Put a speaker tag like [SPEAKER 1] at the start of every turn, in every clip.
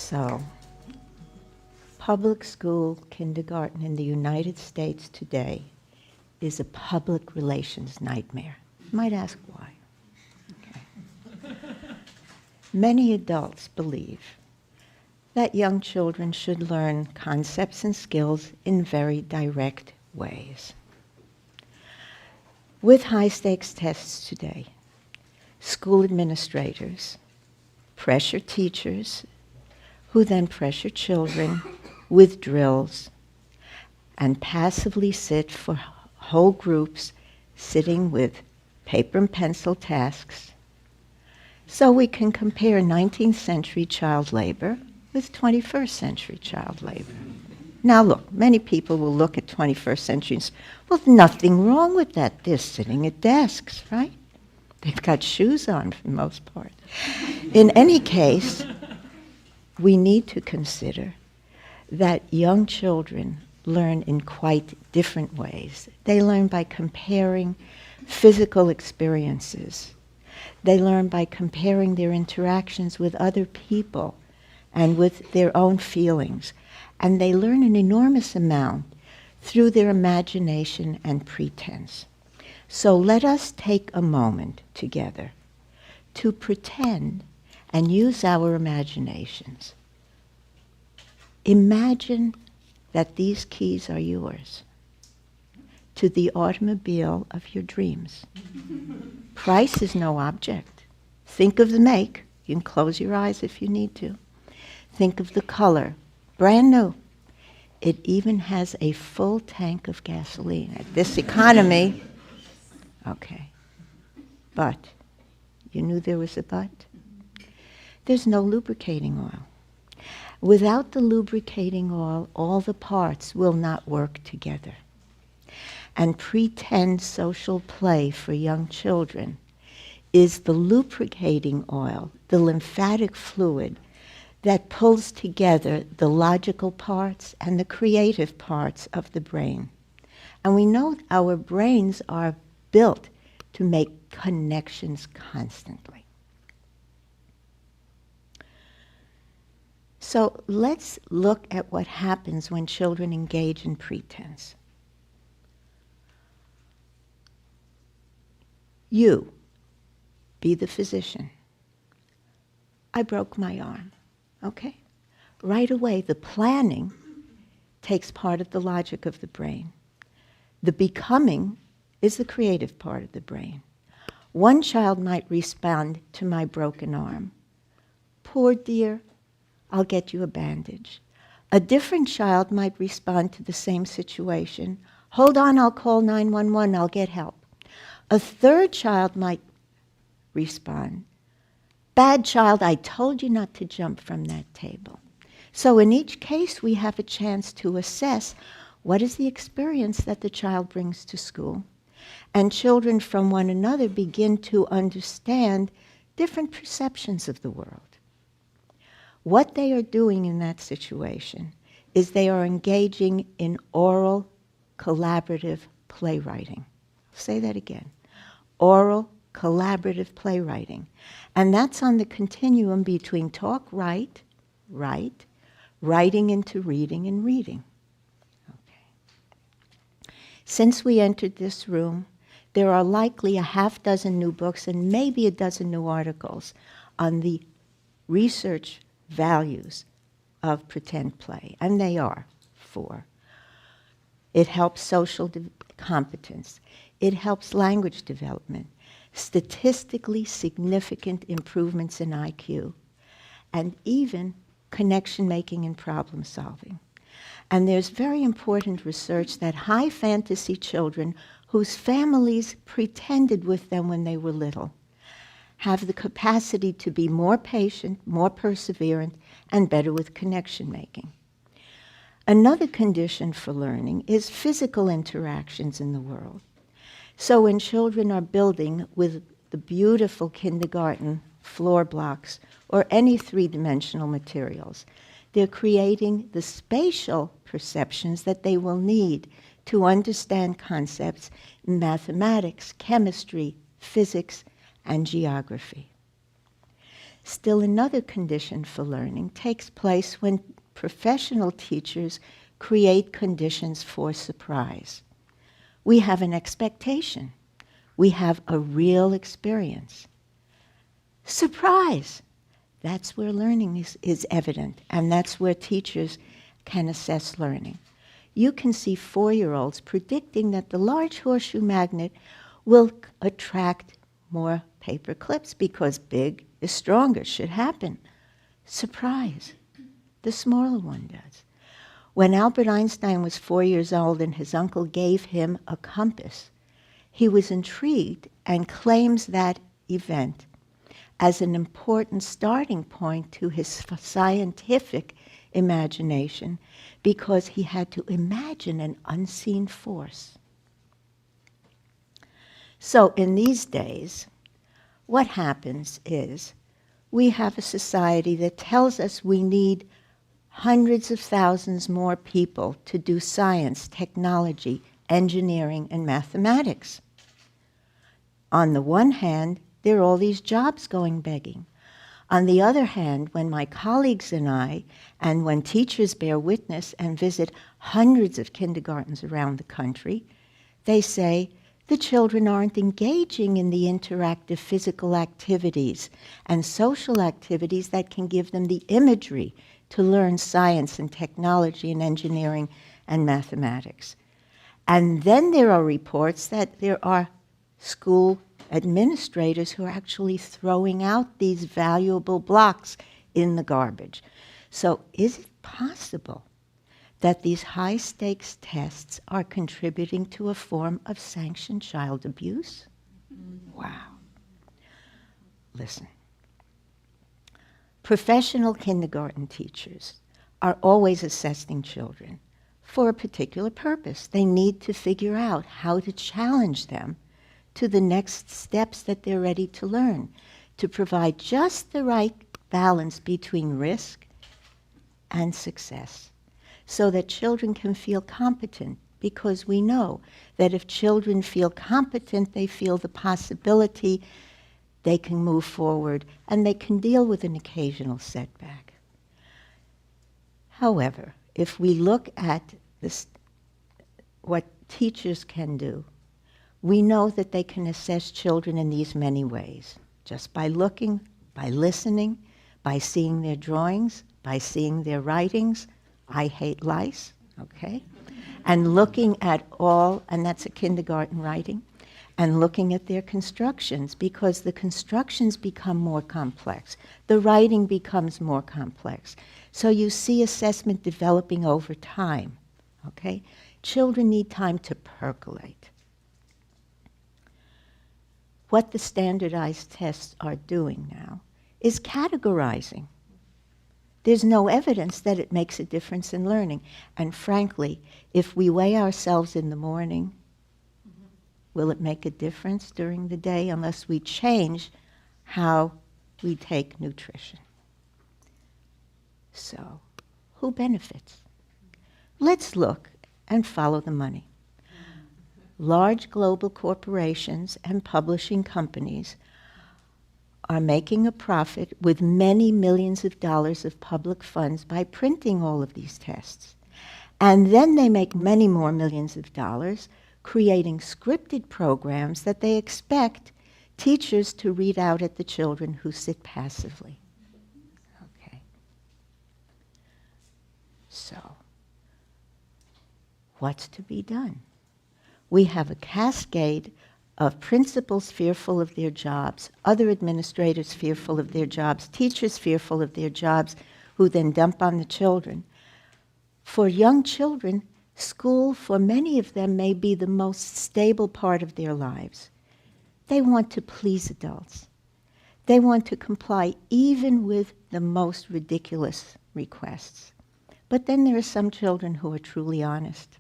[SPEAKER 1] So, public school kindergarten in the United States today is a public relations nightmare. You might ask why. Okay. Many adults believe that young children should learn concepts and skills in very direct ways. With high-stakes tests today, school administrators pressure teachers who then pressure children with drills and passively sit for whole groups sitting with paper and pencil tasks so we can compare 19th century child labor with 21st century child labor. Now look, many people will look at 21st century and say, well, nothing wrong with that. They're sitting at desks, right? They've got shoes on for the most part. In any case, we need to consider that young children learn in quite different ways. They learn by comparing physical experiences. They learn by comparing their interactions with other people and with their own feelings. And they learn an enormous amount through their imagination and pretense. So let us take a moment together to pretend and use our imaginations. Imagine that these keys are yours to the automobile of your dreams. Price is no object. Think of the make. You can close your eyes if you need to. Think of the color. Brand new. It even has a full tank of gasoline. At this economy, okay. But, you knew there was a but? There's no lubricating oil. Without the lubricating oil, all the parts will not work together. And pretend social play for young children is the lubricating oil, the lymphatic fluid, that pulls together the logical parts and the creative parts of the brain. And we know our brains are built to make connections constantly. So let's look at what happens when children engage in pretense. You, be the physician. I broke my arm. Okay? Right away, the planning takes part of the logic of the brain. The becoming is the creative part of the brain. One child might respond to my broken arm. Poor dear, I'll get you a bandage. A different child might respond to the same situation. Hold on, I'll call 911, I'll get help. A third child might respond. Bad child, I told you not to jump from that table. So in each case, we have a chance to assess what is the experience that the child brings to school. And children from one another begin to understand different perceptions of the world. What they are doing in that situation is they are engaging in oral, collaborative playwriting. I'll say that again. Oral, collaborative playwriting. And that's on the continuum between talk, write, writing into reading, and reading. Okay. Since we entered this room, there are likely a half dozen new books and maybe a dozen new articles on the research values of pretend play, and they are 4. It helps social competence. It helps language development, statistically significant improvements in IQ, and even connection making and problem solving. And there's very important research that high fantasy children whose families pretended with them when they were little have the capacity to be more patient, more perseverant, and better with connection making. Another condition for learning is physical interactions in the world. So when children are building with the beautiful kindergarten floor blocks or any three-dimensional materials, they're creating the spatial perceptions that they will need to understand concepts in mathematics, chemistry, physics, and geography. Still another condition for learning takes place when professional teachers create conditions for surprise. We have an expectation. We have a real experience. Surprise! That's where learning is evident, and that's where teachers can assess learning. You can see 4-year-olds predicting that the large horseshoe magnet will attract more paper clips because big is stronger, should happen. Surprise! The smaller one does. When Albert Einstein was 4 years old and his uncle gave him a compass, he was intrigued and claims that event as an important starting point to his scientific imagination because he had to imagine an unseen force. So in these days, what happens is we have a society that tells us we need hundreds of thousands more people to do science, technology, engineering, and mathematics. On the one hand, there are all these jobs going begging. On the other hand, when my colleagues and I, and when teachers bear witness and visit hundreds of kindergartens around the country, they say the children aren't engaging in the interactive physical activities and social activities that can give them the imagery to learn science and technology and engineering and mathematics. And then there are reports that there are school administrators who are actually throwing out these valuable blocks in the garbage. So is it possible that these high-stakes tests are contributing to a form of sanctioned child abuse? Wow. Listen. Professional kindergarten teachers are always assessing children for a particular purpose. They need to figure out how to challenge them to the next steps that they're ready to learn, to provide just the right balance between risk and success, so that children can feel competent, because we know that if children feel competent, they feel the possibility, they can move forward, and they can deal with an occasional setback. However, if we look at this, what teachers can do, we know that they can assess children in these many ways, just by looking, by listening, by seeing their drawings, by seeing their writings. I hate lice, okay? And looking at all, and that's a kindergarten writing, and looking at their constructions, because the constructions become more complex. The writing becomes more complex. So you see assessment developing over time, okay? Children need time to percolate. What the standardized tests are doing now is categorizing. There's no evidence that it makes a difference in learning. And frankly, if we weigh ourselves in the morning, will it make a difference during the day unless we change how we take nutrition? So, who benefits? Let's look and follow the money. Large global corporations and publishing companies are making a profit with many millions of dollars of public funds by printing all of these tests. And then they make many more millions of dollars creating scripted programs that they expect teachers to read out at the children who sit passively. Okay. So, what's to be done? We have a cascade of principals fearful of their jobs, other administrators fearful of their jobs, teachers fearful of their jobs, who then dump on the children. For young children, school, for many of them, may be the most stable part of their lives. They want to please adults. They want to comply even with the most ridiculous requests. But then there are some children who are truly honest.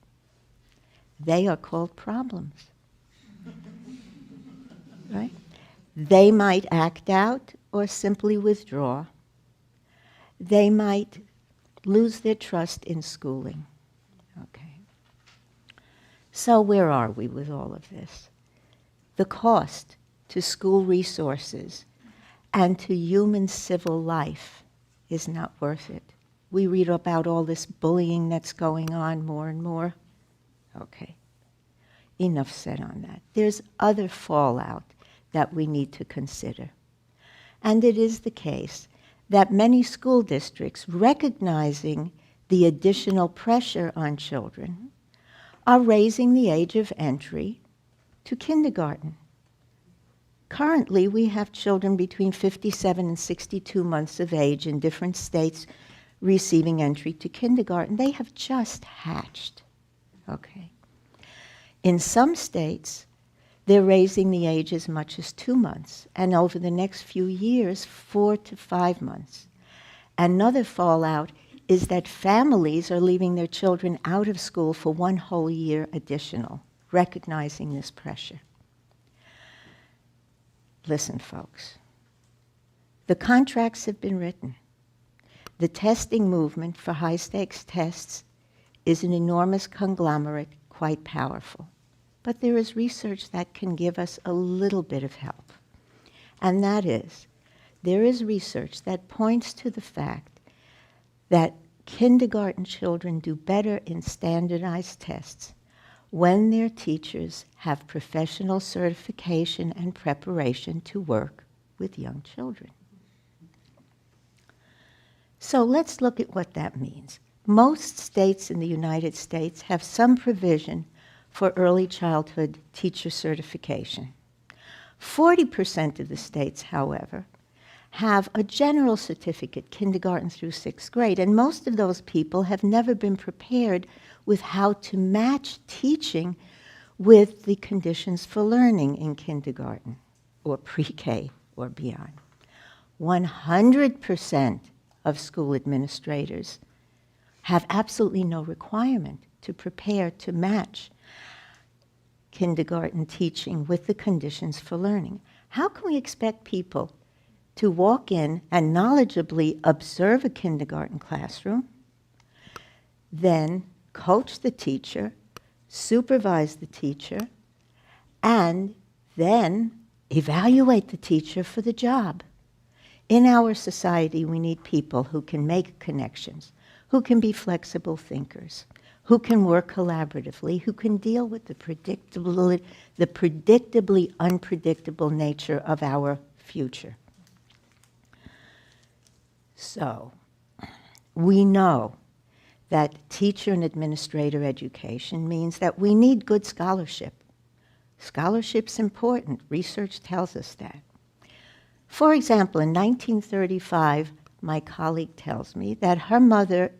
[SPEAKER 1] They are called problems. Right? They might act out or simply withdraw. They might lose their trust in schooling. Okay. So where are we with all of this? The cost to school resources and to human civil life is not worth it. We read about all this bullying that's going on more and more. Okay, enough said on that. There's other fallout that we need to consider. And it is the case that many school districts, recognizing the additional pressure on children, are raising the age of entry to kindergarten. Currently, we have children between 57 and 62 months of age in different states receiving entry to kindergarten. They have just hatched. Okay. In some states, they're raising the age as much as 2 months, and over the next few years, 4 to 5 months. Another fallout is that families are leaving their children out of school for 1 whole year additional, recognizing this pressure. Listen, folks. The contracts have been written. The testing movement for high-stakes tests is an enormous conglomerate, quite powerful. But there is research that can give us a little bit of help. And that is, there is research that points to the fact that kindergarten children do better in standardized tests when their teachers have professional certification and preparation to work with young children. So let's look at what that means. Most states in the United States have some provision for early childhood teacher certification. 40% of the states, however, have a general certificate, kindergarten through 6th grade, and most of those people have never been prepared with how to match teaching with the conditions for learning in kindergarten or pre-K or beyond. 100% of school administrators have absolutely no requirement to prepare to match kindergarten teaching with the conditions for learning. How can we expect people to walk in and knowledgeably observe a kindergarten classroom, then coach the teacher, supervise the teacher, and then evaluate the teacher for the job? In our society, we need people who can make connections, who can be flexible thinkers, who can work collaboratively, who can deal with the predictably unpredictable nature of our future. So, we know that teacher and administrator education means that we need good scholarship. Scholarship's important. Research tells us that. For example, in 1935, my colleague tells me that her mother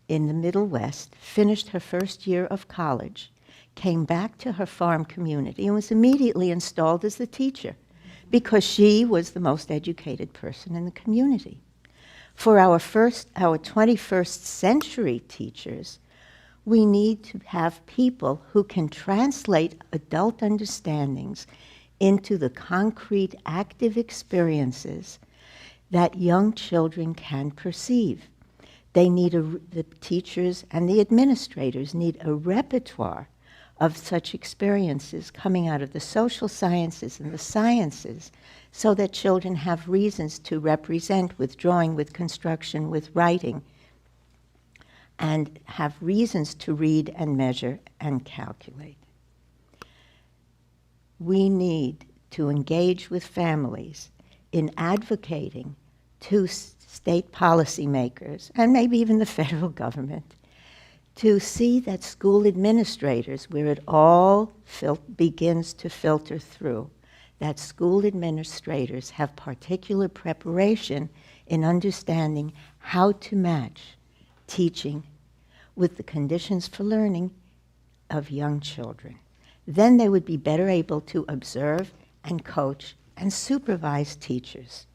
[SPEAKER 1] in the Middle West finished her first year of college, came back to her farm community, and was immediately installed as the teacher because she was the most educated person in the community. For our 21st century teachers, we need to have people who can translate adult understandings into the concrete, active experiences that young children can perceive. They need the teachers and the administrators need a repertoire of such experiences coming out of the social sciences and the sciences so that children have reasons to represent with drawing, with construction, with writing, and have reasons to read and measure and calculate. We need to engage with families in advocating to state policymakers, and maybe even the federal government, to see that school administrators, where it all begins to filter through, that school administrators have particular preparation in understanding how to match teaching with the conditions for learning of young children. Then they would be better able to observe and coach and supervise teachers.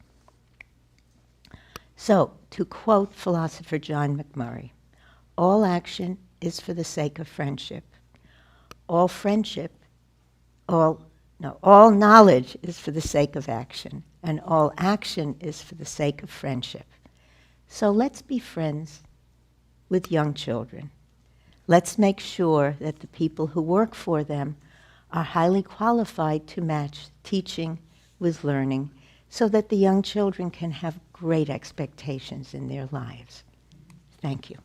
[SPEAKER 1] So, to quote philosopher John McMurray, all action is for the sake of friendship. All knowledge is for the sake of action, and all action is for the sake of friendship. So let's be friends with young children. Let's make sure that the people who work for them are highly qualified to match teaching with learning so that the young children can have great expectations in their lives. Thank you.